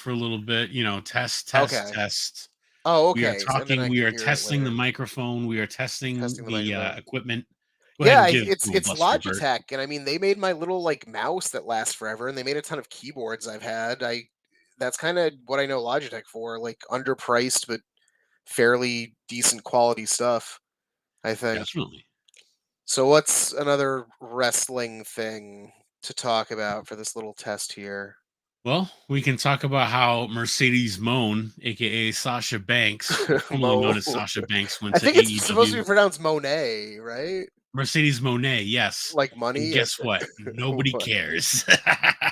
for a little bit. Test, test, Okay. test. Oh, We are okay. And then talking. I We can are hear it testing the later. microphone. We are testing Testing the the microphone. equipment. Go ahead Yeah, and give it's filibuster, Bert. Logitech, and I mean they made my little like mouse that lasts forever, and they made a ton of keyboards I've had. I That's kind of what I know Logitech for, like underpriced but fairly decent quality stuff, I think. Definitely. So what's another wrestling thing to talk about for this little test here? Well, we can talk about how Mercedes Moan, aka Sasha Banks, formerly known Mo. as Sasha Banks, went I to think it's supposed to AEW. be pronounced Monet, right? Mercedes Monet, yes. Like And money. guess what? Nobody What? cares.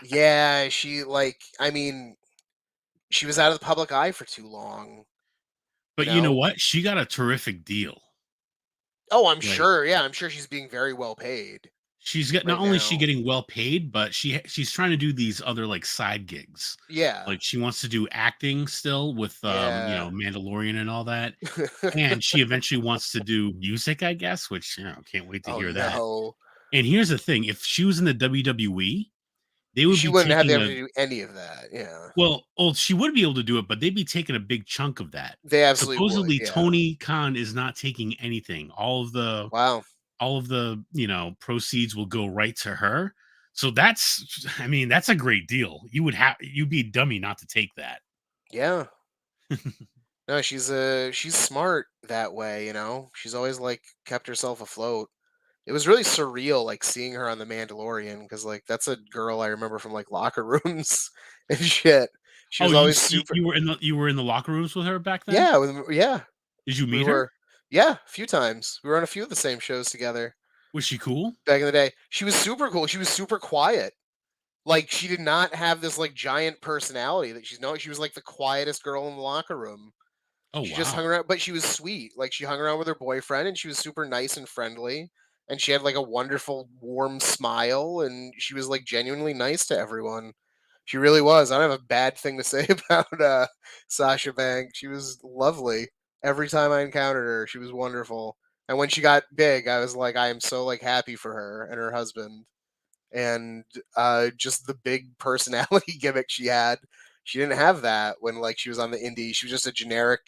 Yeah, I mean, she was out of the public eye for too long, you But you know know? what? She got a terrific deal. Oh, I'm Like sure. Yeah, I'm sure she's being very well paid she's got not right only is she now. getting well paid, but she's trying to do these other like side gigs. Yeah. Like she wants to do acting still with Yeah. Mandalorian and all that. And she eventually wants to do music, I guess, which can't wait to Oh hear that. no. And here's the thing, if she was in the WWE, they would She be wouldn't have the taking a opportunity to do any of that. Yeah. she would be able to do it, but they'd be taking a big chunk of that. They absolutely would. Supposedly, Yeah. Tony Khan is not taking anything. Wow. All of the, proceeds will go right to her. So that's I mean, that's a great deal. You'd be a dummy not to take that. Yeah. No, she's smart that way, you know. She's always like kept herself afloat. It was really surreal, like seeing her on The Mandalorian, because like that's a girl I remember from like locker rooms and shit. She Oh, was always super. you were in the locker rooms with her back then? Yeah, yeah. Did you We meet her? were. Yeah, a few times. We were on a few of the same shows together Was she cool? back in the day. She was super cool. She was super quiet. Like she did not have this like giant personality that she's known. She was like the quietest girl in the locker room. Oh, She just hung wow. around, but she was sweet. Like she hung around with her boyfriend and she was super nice and friendly. And she had like a wonderful, warm smile. And she was like genuinely nice to everyone. She really was. I don't have a bad thing to say about Sasha Banks. She was lovely. Every time I encountered her, she was wonderful. And when she got big, I was like, I am so like happy for her and her husband. And just the big personality gimmick she had. She didn't have that when like she was on the indie. She was just a generic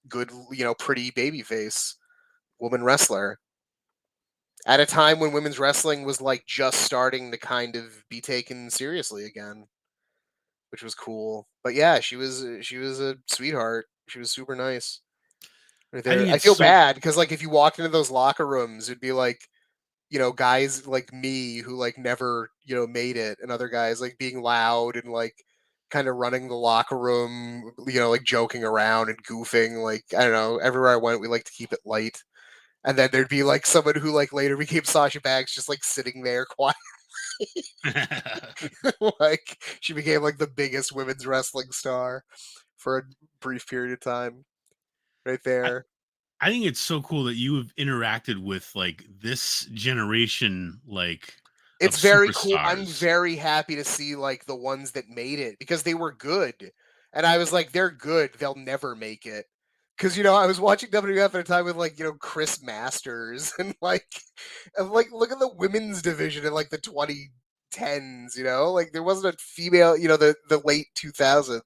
good, pretty baby face woman wrestler at a time when women's wrestling was like just starting to kind of be taken seriously again, which was cool. But yeah, she was a sweetheart. She was super nice. Right I there. think I it's feel so bad because like if you walked into those locker rooms, it'd be like guys like me who like never made it, and other guys like being loud and like kind of running the locker room, like joking around and goofing. Like I don't know, everywhere I went, we like to keep it light. And then there'd be like someone who like later became Sasha Banks, just like sitting there quiet. Like she became like the biggest women's wrestling star for a brief period of time. Right I there. I think it's so cool that you have interacted with, like, this generation, like, of It's very cool. I'm superstars. very happy to see like the ones that made it because they were good. And I was like, they're good. They'll never make it. Cause I was watching WWF at a time with like, Chris Masters and like look at the women's division in like the 2010s, like there wasn't a female, the late 2000s.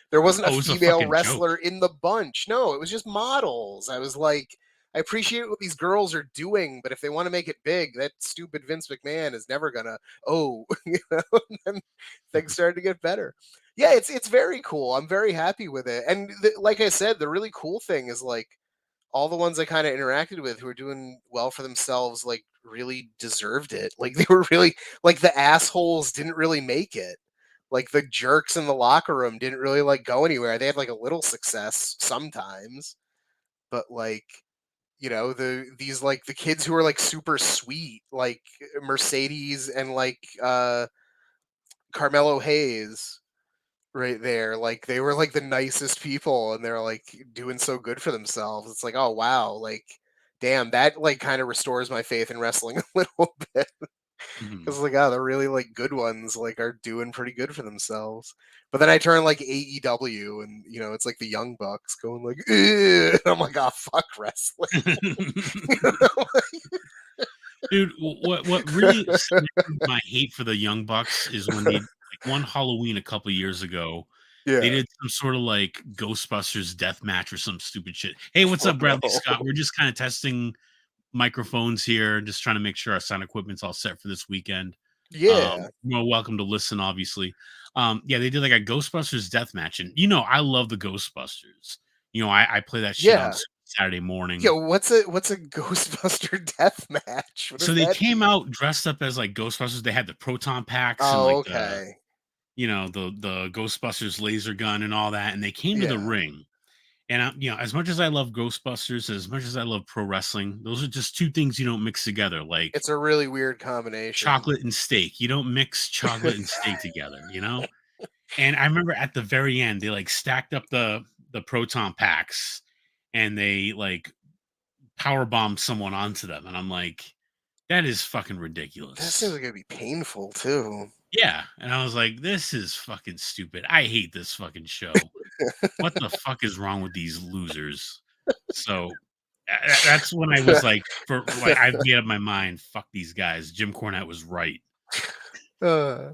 There wasn't a Oh, it was a female fucking joke. wrestler in the bunch. No, it was just models. I was like, I appreciate what these girls are doing, but if they want to make it big, that stupid Vince McMahon is never gonna. Oh, and then things started to get better. Yeah, it's very cool. I'm very happy with it, and like I said, the really cool thing is like all the ones I kind of interacted with who are doing well for themselves, like really deserved it. Like they were really like the assholes didn't really make it. Like the jerks in the locker room didn't really like go anywhere. They had like a little success sometimes, but like these like the kids who are like super sweet, like Mercedes and like Carmelo Hayes right there, like they were like the nicest people and they're like doing so good for themselves. It's like, oh wow, like damn, that like kind of restores my faith in wrestling a little bit. Mhm. Because like, oh, the really like good ones like are doing pretty good for themselves. But then I turn like AEW and it's like the Young Bucks going like, "Ugh," and I'm like, oh fuck wrestling. Dude, what really cemented my hate for the Young Bucks is when they like, one Halloween a couple years ago, They Yeah. did some sort of like Ghostbusters death match or some stupid shit. Hey, what's up, Bradley Bro. Scott? We're just kind of testing microphones here, just trying to make sure our sound equipment's all set for this weekend. Yeah. You're welcome to listen, obviously. Yeah, they did like a Ghostbusters death match, and I love the Ghostbusters. I play that shit on Yeah. Saturday morning. Yo, what's a Ghostbuster death match? What So does they that came mean? out dressed up as like Ghostbusters. They had the proton packs and Oh, like the okay. the Ghostbusters laser gun and all that, and they came to the Yeah. ring. And as much as I love Ghostbusters, as much as I love pro wrestling, those are just two things you don't mix together. Like It's a really weird combination. chocolate and steak. You don't mix chocolate and steak together. And I remember at the very end, they like stacked up the proton packs and they like power bombed someone onto them. And I'm like, that is fucking That seems ridiculous. like it'd be painful too. Yeah. And I was like, this is fucking stupid. I hate this fucking show. What the fuck is wrong with these losers? So that's when I was like, I've made up my mind. Fuck these guys. Jim Cornette was right. Uh,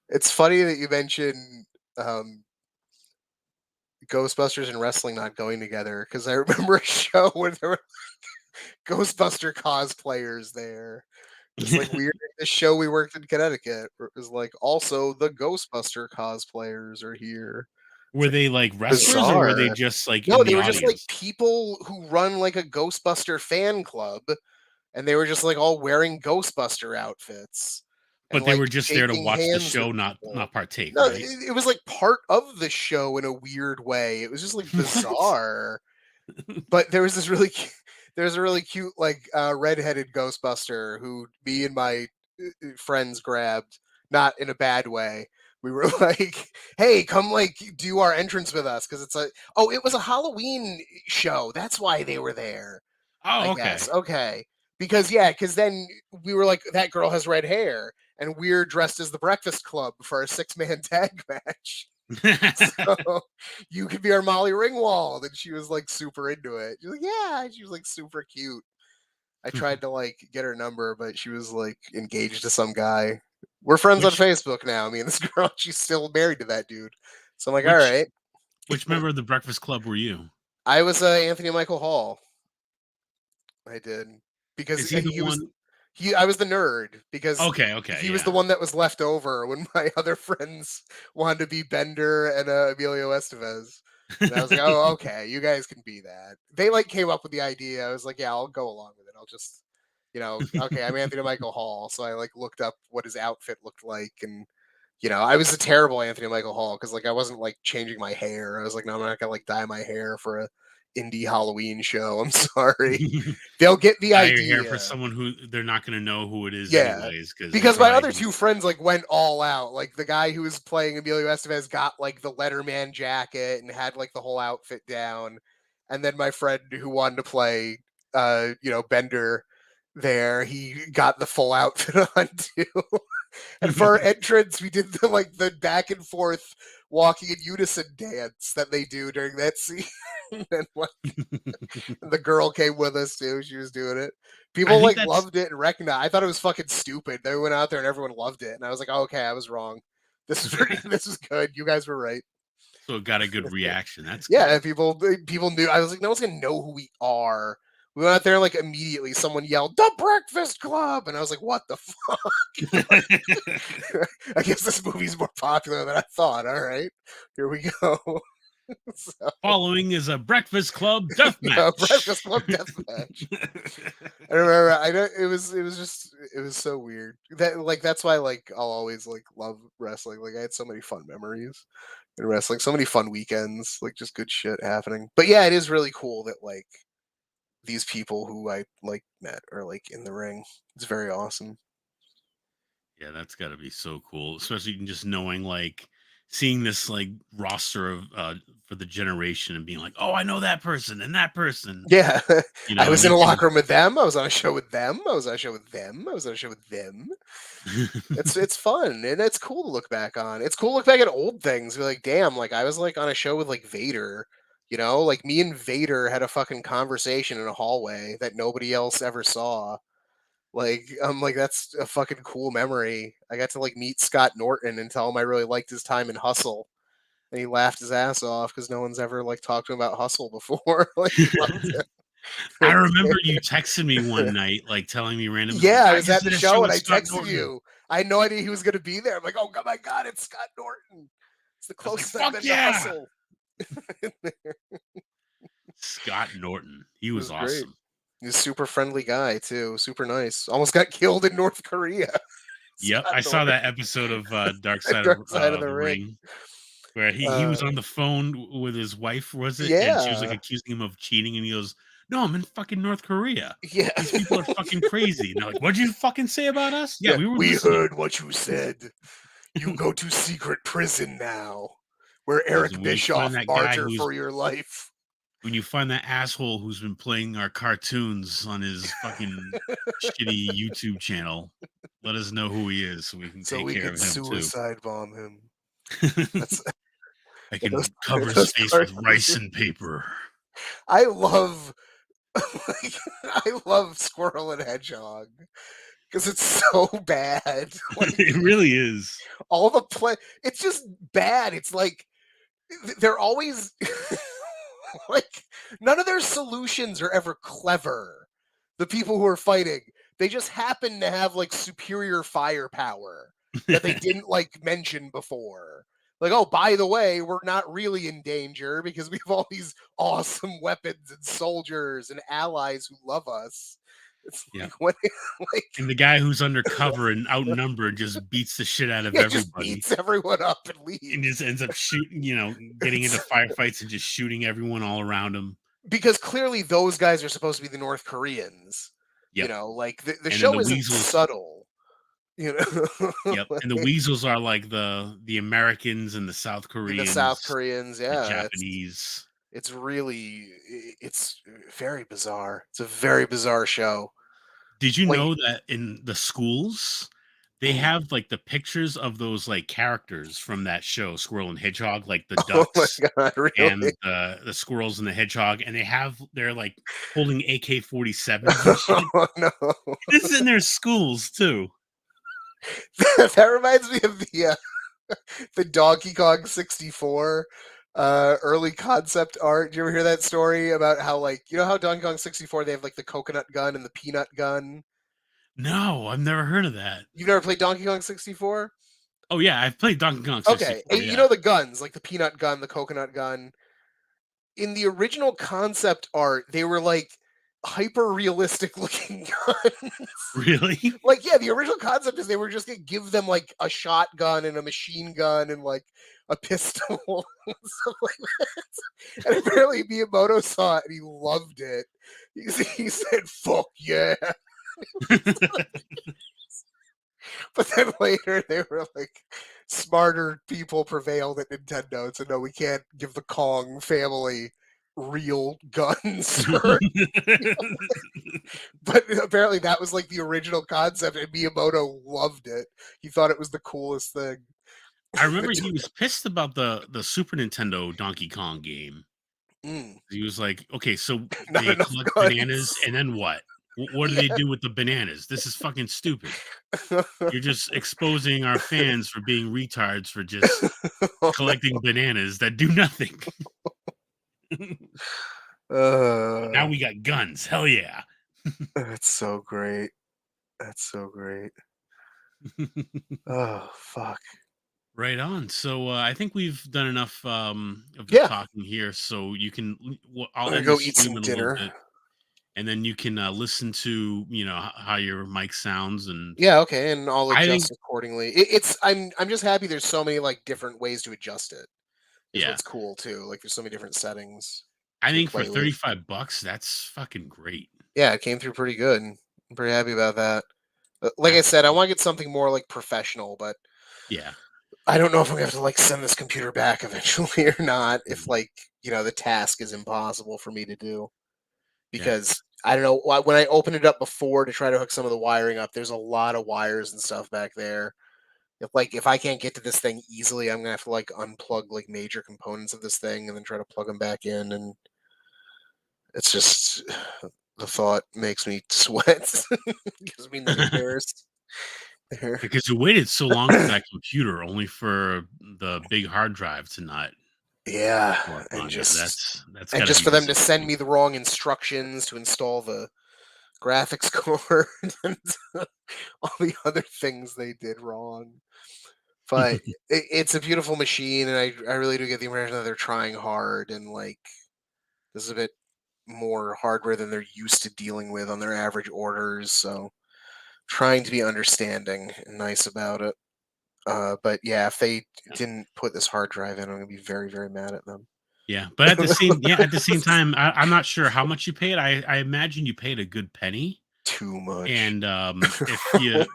it's funny that you mentioned um, Ghostbusters and wrestling not going together because I remember a show where there were Ghostbuster cosplayers there. It's like weird. The show we worked in Connecticut where it was like also the Ghostbuster cosplayers are here. It's Were like they like wrestlers or were they bizarre. just like No, in they the were just like audience? people who run like a Ghostbuster fan club, and they were just like all wearing Ghostbuster outfits and But they like were just there to shaking watch the hands with show, not people. not partake, No, right? it was like part of the show in a weird way. It was just like What? bizarre. But there was this really there's a really cute like redheaded Ghostbuster who me and my friends grabbed, not in a bad way. We were like, "Hey, come like do our entrance with us," because it's a it was a Halloween show. That's why they were there, I Oh, okay. guess. Okay, because then we were like, that girl has red hair, and we're dressed as the Breakfast Club for a 6-man tag match. So you could be our Molly Ringwald. And she was like super into it. She's like, yeah. And she was like super cute. I tried to like get her number, but she was like engaged to some guy. We're friends on which Facebook now. Me and this girl, she's still married to that dude. So I'm like, all which right. which member of the Breakfast Club were you? I was Anthony Michael Hall. I did because Is he the one? I was the nerd because Okay, okay, he was the yeah. one that was left over when my other friends wanted to be Bender and Emilio Estevez. And I was like, oh, okay, you guys can be that. They like came up with the idea. I was like, yeah, I'll go along with it. I'll just, okay, I'm Anthony Michael Hall. So I like looked up what his outfit looked like. And, I was a terrible Anthony Michael Hall because like I wasn't like changing my hair. I was like, no, I'm not going to like dye my hair for a indie Halloween show. I'm sorry. They'll get the Dye your hair for idea. someone who they're not gonna know who it is Yeah. anyways, because Because it's my already other been. two friends like went all out. Like the guy who was playing Emilio Estevez got like the Letterman jacket and had like the whole outfit down. And then my friend who wanted to play Bender there, he got the full outfit on too. And for our entrance, we did the back and forth walking in unison dance that they do during that scene. And like the girl came with us too. She was doing it. I People think like that's loved it and recognized. I thought it was fucking stupid. They went out there and everyone loved it, and I was like, oh, okay, I was wrong. This is pretty. This is good. You guys were right. so it got a good reaction. That's Yeah, good. people knew. I was like, no one's gonna know who we are. We went out there and like immediately someone yelled, "The Breakfast Club," and I was like, "What the fuck?" I guess this movie's more popular than I thought. All right, here we go. So, Following is a Breakfast Club death yeah, match. Breakfast Club deathmatch. I remember. I know it was so weird. That's why I'll always love wrestling. Like I had so many fun memories in wrestling, so many fun weekends, like just good shit happening. But yeah, it is really cool that these people who I met are like in the ring. It's very awesome. Yeah, that's got to be so cool, especially just knowing seeing this roster of for the generation and being like, oh, I know that person and that person, Yeah, I and was in you a can. locker room with them. I was on a show with them. I was on a show with them. I was on a show with them. It's fun and it's cool to look back on. It's cool to look back at old things. Be like, damn, like I was like on a show with like Vader. Like me and Vader had a fucking conversation in a hallway that nobody else ever saw. Like I'm like that's a fucking cool memory. I got to like meet Scott Norton and tell him I really liked his time in Hustle. and he laughed his ass off because no one's ever like talked to him about hustle before. Like he loved I it. remember you texted me one night, like telling me randomly, Yeah, like, I I was just at did the a show show and with I Scott texted Norton. you. I had no idea he was going to be there. I'm like, oh my god, it's Scott Norton. It's the I was like, closest I've fuck been to yeah. hustle. Scott Norton. He It was was great. awesome. He's a super friendly guy too, super nice. Almost got killed in North Korea. Yep. Scott I saw Norton, that episode of Dark Side of the The Ring. Ring where he Uh, was on the phone with his wife, was it? And she was like yeah, accusing him of cheating, and he goes, "No, I'm in fucking North Korea. yeah, These people are fucking crazy." And they're like, "What'd you fucking say about us?" Yeah, yeah. we were We listening. heard what you said. You go to secret prison now, where Because Eric when you find Bischoff that guy barter who's for your life. when you find that asshole who's been playing our cartoons on his fucking shitty YouTube channel, let us know who he is so we can So take we care could of him too. suicide bomb him. That's I those, can cover his those face with rice cartoons. and paper. I love like, I love Squirrel and Hedgehog because it's so bad. Like It really is. all the play, it's just bad. It's like they're always like none of their solutions are ever clever. The people who are fighting, they just happen to have like superior firepower that they didn't like mention before. Like, oh, by the way, we're not really in danger because we have all these awesome weapons and soldiers and allies who love us. It's Yeah. like what like And the guy who's undercover and outnumbered just beats the shit out of yeah, just everybody beats everyone up and and just leaves. ends up shooting, getting into It's, firefights and just shooting everyone all around him. because clearly those guys are supposed to be the North Koreans. You Yep. know, like the And then show the isn't weasels. subtle. You know, Yep. And the weasels are like the Americans and the South and the South Koreans, Koreans, the yeah, Japanese. it's really it's very bizarre. It's a very bizarre show. Did you Like, know that in the schools, they mm, have like the pictures of those like characters from that show, Squirrel and Hedgehog, like the oh my ducks god, really? and the squirrels and the hedgehog, and they're like holding AK-47s and shit. Oh no. This is in their schools too. That reminds me of the Donkey Kong 64 early concept art. Did you ever hear that story about how like you know how Donkey Kong 64 they have like the coconut gun and the peanut gun? No, I've never heard of that. You've never played Donkey Kong 64? Oh yeah, I've played Donkey Kong Okay, 64. you Yeah. know the guns, like the peanut gun, the coconut gun. In the original concept art, they were like hyper realistic looking guns. Really? Like, yeah, the original concept is they were just gonna give them like a shotgun and a machine gun and like a pistol and stuff like that. And apparently Miyamoto saw it and he loved it. He said, "Fuck yeah!" But then later they were like, smarter people prevailed at Nintendo and said, "No, we can't give the Kong family real guns." But apparently that was like the original concept, and Miyamoto loved it. He thought it was the coolest thing. I remember he was pissed about the Super Nintendo Donkey Kong game. Mm, He was like, "Okay, so not they enough collect bananas, guns. and then what? What do they do with the bananas? This is fucking stupid. Yeah. You're just exposing our fans for being retards for just Oh, no. collecting bananas that do nothing. Now Uh, we got guns. Hell yeah." that's so great. That's so great. Oh, fuck. Right on. So I think we've done enough of the Yeah, talking here. So you can, I'm I'll gonna end the go eat stream some in a little dinner. bit, and then you can listen to how your mic sounds. And Yeah, okay, and I'll I think, adjust accordingly. It's I'm just happy there's so many like different ways to adjust it. Is yeah, what's cool too. Like there's so many different settings I to think for play with. $35, that's fucking great. Yeah, it came through pretty good. I'm pretty happy about that. Like I said, I Absolutely. want to get something more like professional, but Yeah. I don't know if I'm gonna have to like send this computer back eventually or not. If Mhm. like the task is impossible for me to do Yeah. because I don't know when I opened it up before to try to hook some of the wiring up. There's a lot of wires and stuff back there. If I can't get to this thing easily, I'm gonna have to like unplug like major components of this thing and then try to plug them back in, and it's just the thought makes me sweat. Gives me nightmares. There. Because you waited so long for that computer only for the big hard drive to not. Yeah, Work and on. Yeah, just that's and gotta just be for them to send disappointing. me the wrong instructions to install the graphics card and all the other things they did wrong. But it's a beautiful machine, and I really do get the impression that they're trying hard, and like this is a bit more hardware than they're used to dealing with on their average orders. So trying to be understanding and nice about it. But yeah, if they didn't put this hard drive in, I'm gonna be very, very mad at them. Yeah, but at the same time, I'm not sure how much you paid. I imagine you paid a good penny, Too much. and, if you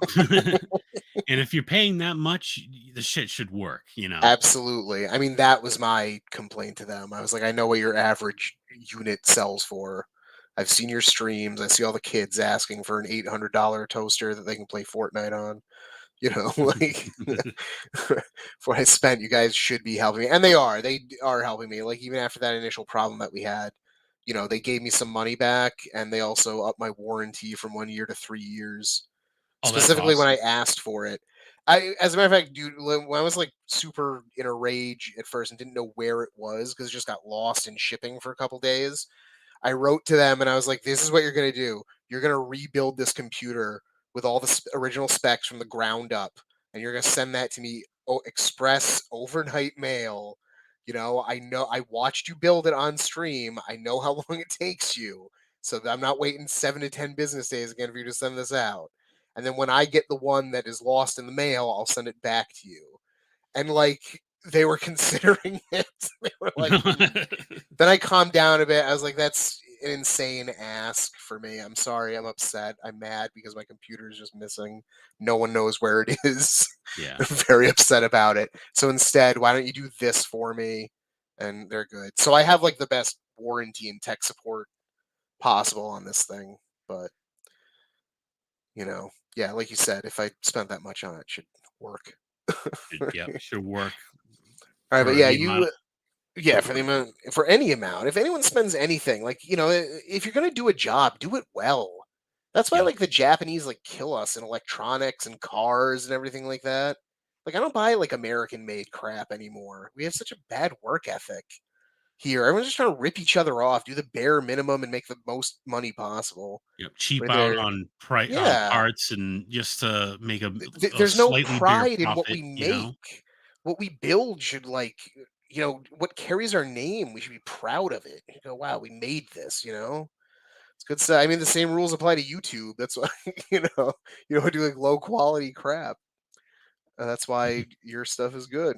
and if you're paying that much, the shit should work, you know? Absolutely. I mean, that was my complaint to them. I was like, I know what your average unit sells for. I've seen your streams. I see all the kids asking for an $800 toaster that they can play Fortnite on. You know, like for what I spent, you guys should be helping me. And they are. Are helping me. Like even after that initial problem that we had, they gave me some money back and they also upped my warranty from 1 year to 3 years. Oh, that's Specifically when I awesome. asked for it. As a matter of fact, dude, when I was like super in a rage at first and didn't know where it was because it just got lost in shipping for a couple days, I wrote to them and I was like, "This is what you're gonna do. You're gonna rebuild this computer with all the original specs from the ground up, and you're gonna send that to me express overnight mail. I know I watched you build it on stream. I know how long it takes you, so that I'm not waiting 7 to 10 business days again for you to send this out. And then when I get the one that is lost in the mail, I'll send it back to you." And like they were considering it. They were like, then I calmed down a bit. I was like, that's an insane ask for me. I'm sorry. I'm upset. I'm mad because my computer is just missing. No one knows where it is. Yeah. I'm very upset about it. So instead, why don't you do this for me? And they're good. So I have like the best warranty and tech support possible on this thing. But, yeah, like you said, if I spent that much on it, it should work. Yep, should work All right. But for yeah, the amount. yeah, Go for for the it. amount, for any amount. If anyone spends anything, like, if you're gonna do a job, do it well. That's why Yep. like the Japanese like kill us in electronics and cars and everything like that. Like I don't buy like American made crap anymore. We have such a bad work ethic here. Everyone's just trying to rip each other off, do the bare minimum and make the most money possible. Yep, cheap Where out they're on yeah, parts and just to make a there's no slightly bigger pride in what profit, we you know? make. What we build should like, what carries our name. We should be proud of it. You go, wow, we made this. It's good stuff. I mean, the same rules apply to YouTube. That's why, you don't do like low quality crap. That's why your stuff is good.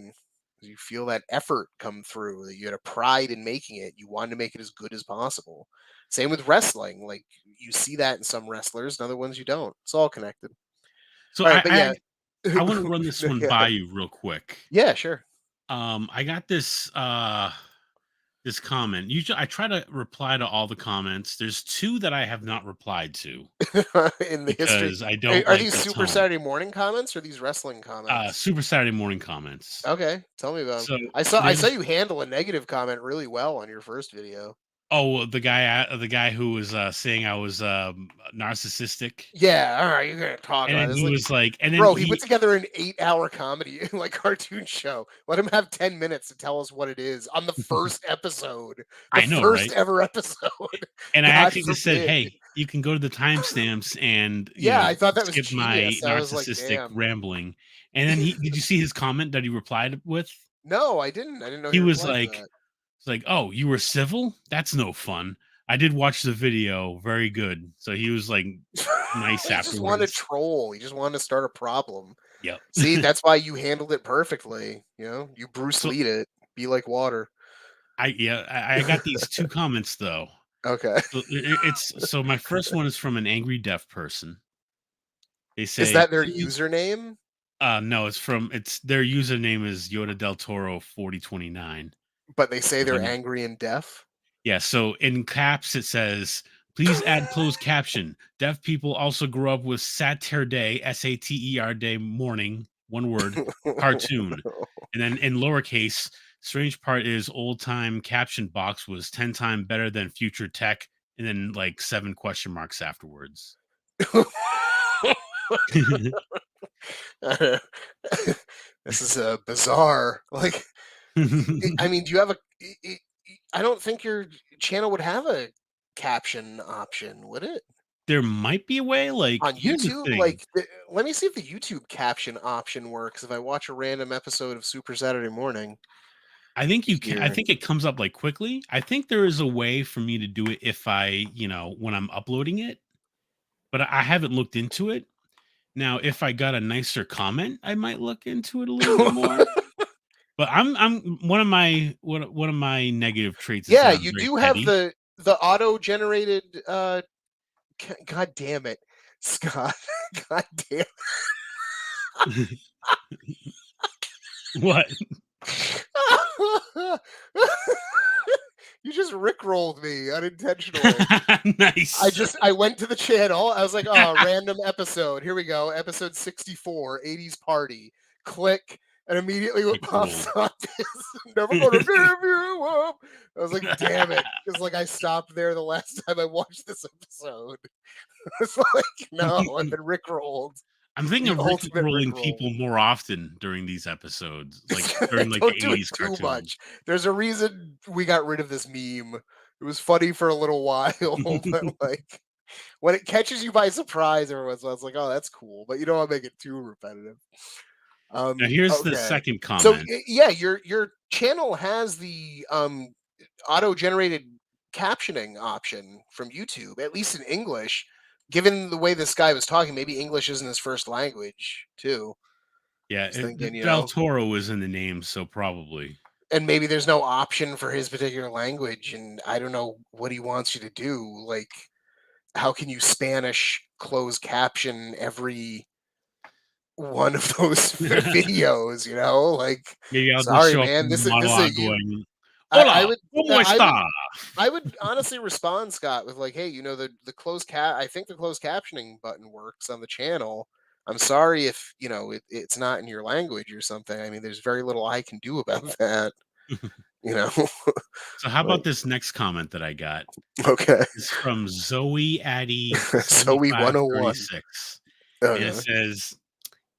You feel that effort come through, that you had a pride in making it. You wanted to make it as good as possible. Same with wrestling. Like you see that in some wrestlers, and other ones you don't. It's all connected. So All right, but yeah. I wanna run this one Yeah. by you real quick. Yeah, sure. I got this comment. Usually I try to reply to all the comments. There's 2 that I have not replied to In the history. because I Are don't are like these the Super tone. Saturday morning comments or these wrestling comments? Super Saturday morning comments. Okay, tell me about 'em. So I saw there's you handle a negative comment really well on your first video. oh, the guy who was, saying I was, narcissistic, Yeah, all right, you're gonna talk and about then this. he Like, was like and then bro, he put he together an 8-hour comedy like cartoon show. Let him have 10 minutes to tell us what it is on the first episode, the I know, first right? ever episode. And I God actually just said, forbid. "Hey, you can go to the timestamps and, Yeah, I thought that was skip my genius. I was like, narcissistic damn. rambling." And then he did you see his comment that he replied with? No, I didn't. I didn't know he He was replied to like that. "Oh, you were civil? That's no fun. I did watch the video, very good." So he was, like, nice He just wanted to afterwards. troll. He just wanted to start a problem. Yep. See, that's why you handled it perfectly. You Bruce So Lee'd it. Be like water. I got these 2 comments though. Okay. So so my first one is from an angry deaf person. They Is say, that their "Please." username? No, it's their username is Yoda Del Toro 4029. But they say If I they're know. angry and deaf? Yeah, so in caps it says, "Please add closed caption. Deaf people also grew up with Saturday, Sater day morning, one word, cartoon." And then in lowercase, strange part is old time caption box was 10 times better than future tech, and then like 7 question marks afterwards. This is bizarre. Like, I mean, do you have a I don't think your channel would have a caption option, would it? There might be a way, like, On here's the YouTube? thing. Like, let me see if the YouTube caption option works if I watch a random episode of Super Saturday Morning I think you can I here. think it comes up, like, quickly. I think there is a way for me to do it if I, when I'm uploading it, but I haven't looked into it. Now, if I got a nicer comment, I might look into it a little bit more. But I'm one of my negative traits is Yeah, that I'm you very do have petty. the auto-generated, god damn it, Scott. God damn What? You just rickrolled me unintentionally. Nice. I went to the channel. I was like, "Oh, random episode. Here we go. Episode 64, 80s party." Click, and immediately what Like, pops cool. up is "Never gonna give you up." I was like, "Damn it!" Because like I stopped there the last time I watched this episode. It's like, no, I've been rickrolled. I'm thinking The of ultimate rolling people rickroll. more often during these episodes, like, during, like, the Don't do it '80s too cartoons. much. There's a reason we got rid of this meme. It was funny for a little while, but like when it catches you by surprise, everyone's like, "Oh, that's cool," but you don't want to make it too repetitive. Now here's the Okay. second So comment. yeah, your channel has the auto-generated captioning option from YouTube, at least in English. Given the way this guy was talking, maybe English isn't his first language, too. Yeah, I was thinking, Del Toro is in the name, so probably. and maybe there's no option for his particular language, and I don't know what he wants you to do. Like, how can you Spanish close caption every one of those videos, like, Maybe I'll just sorry, show up man, in the this is a monologue you. going, I "Hola, would ¿cómo I would está?" I would honestly respond, Scott, with like, "Hey, the closed cat. I think the closed captioning button works on the channel. I'm sorry if it's not in your language or something. I mean, there's very little I can do about that. You know, So how like about this next comment that I got? okay, It's from Zoe Addy so we 101. 7536, and it Okay. says,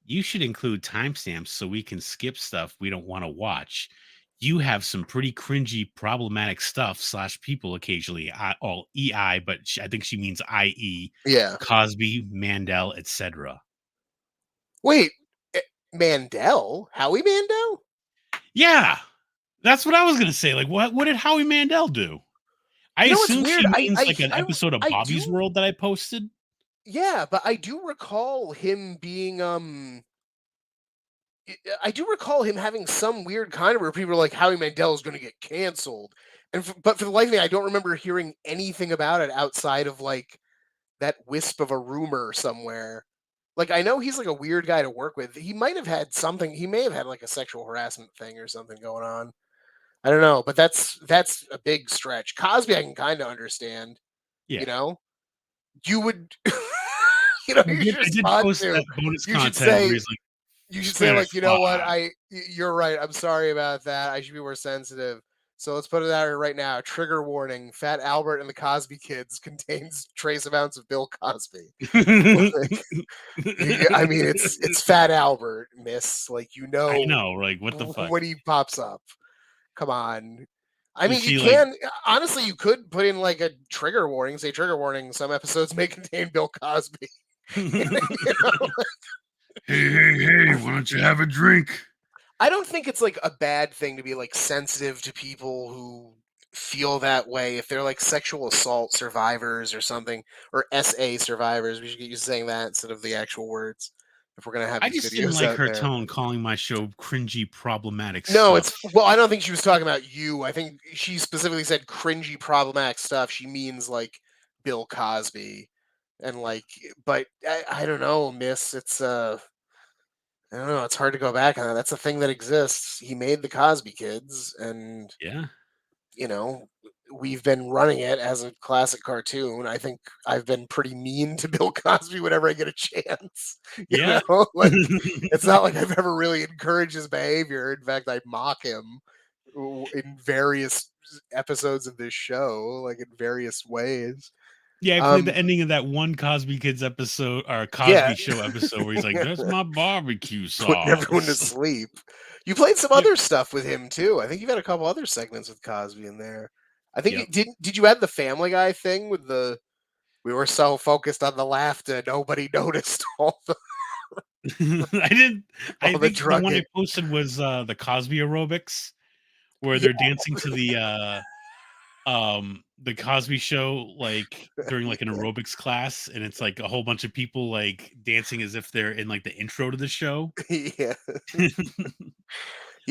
"You should include timestamps so we can skip stuff we don't wanna watch. You have some pretty cringy, problematic stuff slash people occasionally, all EI, but sh I think she means IE, Yeah. Cosby, Mandel, etcetera." Wait, Mandel? Howie Mandel? Yeah, that's what I was gonna say, like, what did Howie Mandel do? I You know what's assume weird? she means, like, an episode of I Bobby's do World that I posted. yeah, but I do recall him being I do recall him having some weird kind of where people were like, Howie Mandel is going to get canceled, but for the life of me, I don't remember hearing anything about it outside of like that wisp of a rumor somewhere. Like I know he's like a weird guy to work with. He might have had something. He may have had like a sexual harassment thing or something going on. I don't know, but that's a big stretch. Cosby, I can kind of understand. You Yeah. know, you would, I you did should I did respond post to. that bonus You should content where say he's like, you should say, "Spanish like, "You know what? fly." You're right. I'm sorry about that. I should be more sensitive." So let's put it out here right now. Trigger warning: Fat Albert and the Cosby Kids contains trace amounts of Bill Cosby. Like, I mean, it's Fat Albert, miss. Like, I know, like, what the fuck? when he pops up. Come on. I Is mean, you she like can honestly, you could put in like a trigger warning. Say trigger warning: Some episodes may contain Bill Cosby. You know? "Hey, hey, hey, why don't you have a drink?" I don't think it's like a bad thing to be like sensitive to people who feel that way if they're like sexual assault survivors or something, or SA survivors. We should get used to saying that instead of the actual words if we're gonna have I these just didn't videos like out her there. tone calling my show cringy, problematic No, stuff. it's well, I don't think she was talking about you. I think she specifically said cringy problematic stuff. She means like Bill Cosby and like but I don't know, miss. It's I don't know, it's hard to go back on that. That's a thing that exists. He made the Cosby Kids, and Yeah. you know, we've been running it as a classic cartoon. I think I've been pretty mean to Bill Cosby whenever I get a chance. Yeah. Like it's not like I've ever really encouraged his behavior. In fact, I mock him in various episodes of this show, like in various ways. Yeah, I played the Um, ending of that one Cosby Kids episode or yeah, Cosby Show episode where he's like, "That's my barbecue putting everyone to sauce." sleep. You played some Yep, other stuff with him too. I think you've had a couple other segments with Cosby in there. I think you yep. did. You add the Family Guy thing with the we were so focused on the laughter, nobody noticed I didn't. I all the think the one I drugging. posted was the Cosby aerobics where Yeah, they're dancing to the Cosby Show like during like an aerobics class, and it's like a whole bunch of people like dancing as if they're in like the intro to the show. yeah,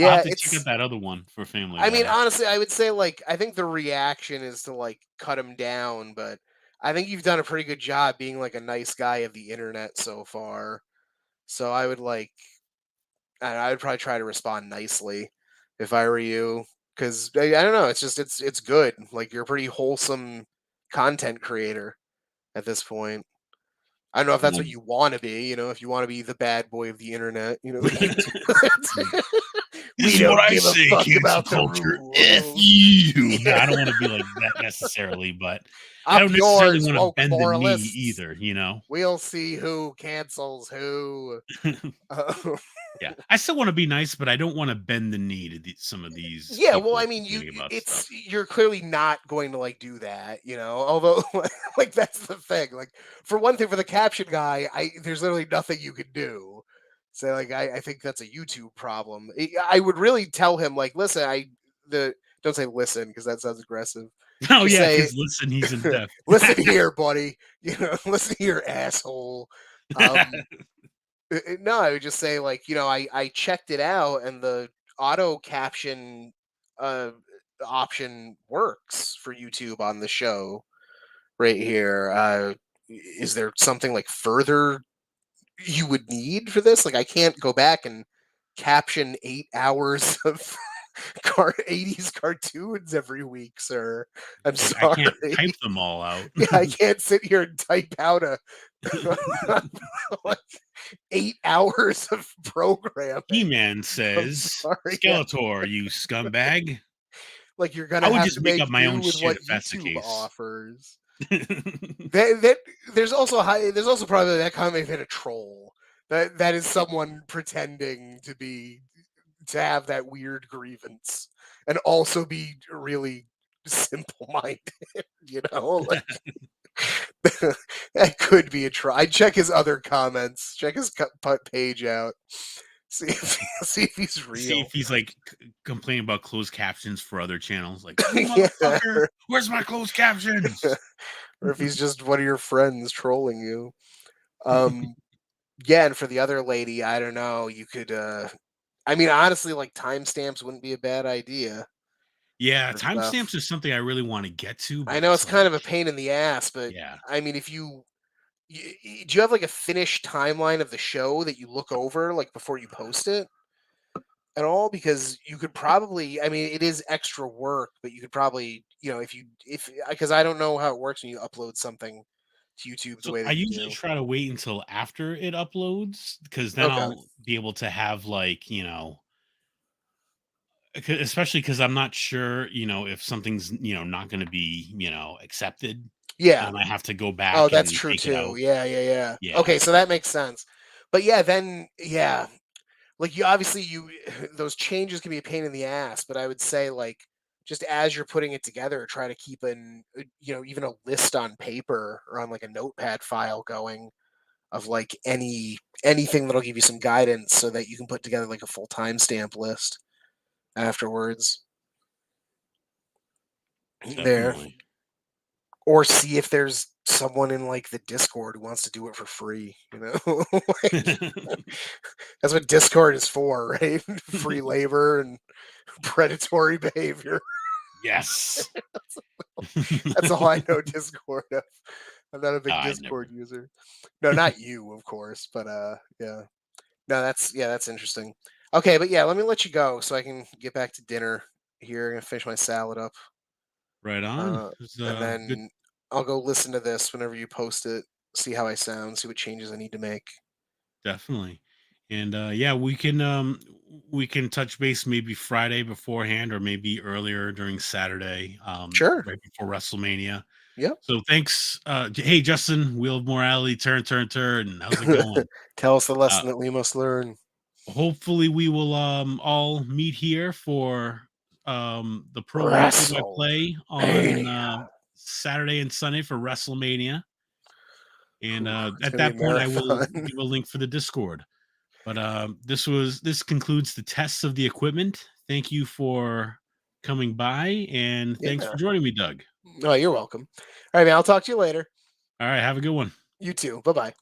I'll yeah. have to check out It's. that other one for Family I mean, Guy. honestly, I would say like I think the reaction is to like cut him down, but I think you've done a pretty good job being like a nice guy of the internet so far. So I would like I would probably try to respond nicely if I were you, because I don't know. It's just it's good. Like you're a pretty wholesome content creator at this point. I don't know if that's Well, what you want to be. If you want to be the bad boy of the internet, you do it. this We is what don't I give a say, fuck cancel about the culture. F rules. you. No, Yeah. I don't want to be like that necessarily, but I Up don't necessarily yours, want to woke bend the knee moralists. either, you know? We'll see who cancels who. Uh, Yeah. I still want to be nice, but I don't want to bend the knee to some of these Yeah, well, I people mean, complaining about stuff. you're clearly not going to like do that. Although, like that's the thing. Like for one thing, for the caption guy, there's literally nothing you can do. So like, I think that's a YouTube problem. I would really tell him like, listen, the don't say listen because that sounds aggressive. Oh, Just yeah, say, because listen, he's in death. listen here, buddy. Listen here, asshole. Um, no, I would just say like, I checked it out and the auto caption uh option works for YouTube on the show right here. Is there something like further you would need for this? Like I can't go back and caption 8 hours of 80s cartoons every week, sir. I'm Like, I can't sorry. type them all out. Yeah, I can't sit here and type out a like 8 hours of programming. He-Man I'm says, sorry. Yeah. Skeletor, you scumbag. Like you're I gonna would have just to make make up my do own with shit what if that's the YouTube case. offers. There's also there's also probably that comment been a troll. That is someone pretending to have that weird grievance and also be really simple minded, like that could be a try. I'd check his other comments, check his page out, see if he's See real. if he's like complaining about closed captions for other channels. Like, you Yeah, motherfucker, where's my closed captions? or if he's just one of your friends trolling you. Um, yeah, and for the other lady, I don't know. You could, I mean, honestly, like timestamps wouldn't be a bad idea Yeah, for stuff. timestamps is something I really want to get to, I but know it's it's kind like, of a pain in the ass, but yeah. I mean, if do you have like a finished timeline of the show that you look over like before you post it at all? Because you could probably, I mean, it is extra work, but you could probably, if because I don't know how it works when you upload something to YouTube the So way I that you usually do. try to wait until after it uploads because then Okay. I'll be able to have like, especially because I'm not sure, if something's, not going to be, accepted Yeah. and I have to go Oh, back that's and true take it too. out. Yeah, yeah, yeah. Yeah. Okay, so that makes sense. But yeah, then yeah, like you obviously you those changes can be a pain in the ass, but I would say like just as you're putting it together, try to keep even a list on paper or on like a notepad file going of like anything that'll give you some guidance so that you can put together like a full timestamp list afterwards. There. Definitely. Or see if there's someone in like the Discord who wants to do it for free, Like, that's what Discord is for, right? Free labor and predatory behavior. Yes. That's all I know Discord of. I'm not a big I Discord never. user. No, not you, of course, but yeah. No, that's interesting. Okay, but yeah, let me let you go so I can get back to dinner here. I'm gonna finish my salad up. Right on. Uh, It's and good. then I'll go listen to this whenever you post it, see how I sound, see what changes I need to make. Definitely. And yeah, we can touch base maybe Friday beforehand or maybe earlier during Saturday, Sure. right before WrestleMania. Yep. So thanks. Hey, Justin, Wheel of Morality, turn. How's it going? Tell us the Uh, lesson that we must learn. Hopefully we will all meet here for the pro play by play on WrestleMania. Saturday and Sunday for WrestleMania. And It's at gonna be a that point I will marathon. give a link for the Discord. But this concludes the tests of the equipment. Thank you for coming by, and thanks Yeah. for joining me, Doug. Oh, you're welcome. All right, man. I'll talk to you later. All right, have a good one. You too. Bye bye.